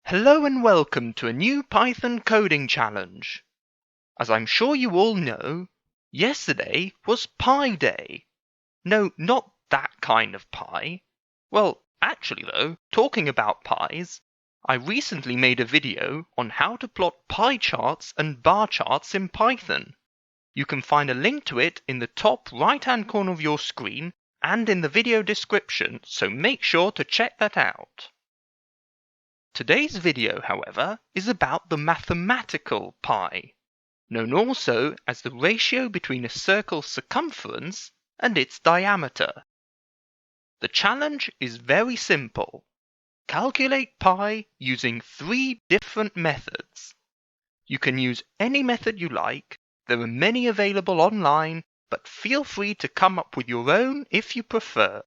Hello and welcome to a new Python coding challenge. As I'm sure you all know, yesterday was Pi Day. No, not that kind of pie. Well, actually though, talking about pies, I recently made a video on how to plot pie charts and bar charts in Python. You can find a link to it in the top right-hand corner of your screen and in the video description, so make sure to check that out. Today's video, however, is about the mathematical pi, known also as the ratio between a circle's circumference and its diameter. The challenge is very simple. Calculate pi using 3 different methods. You can use any method you like. There are many available online, but feel free to come up with your own if you prefer.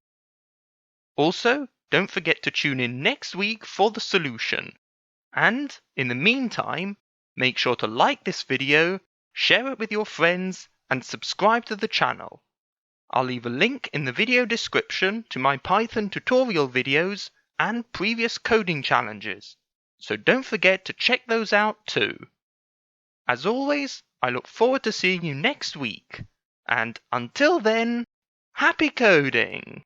Also, don't forget to tune in next week for the solution. And, in the meantime, make sure to like this video, share it with your friends, and subscribe to the channel. I'll leave a link in the video description to my Python tutorial videos and previous coding challenges, so don't forget to check those out too. As always, I look forward to seeing you next week, and until then, happy coding!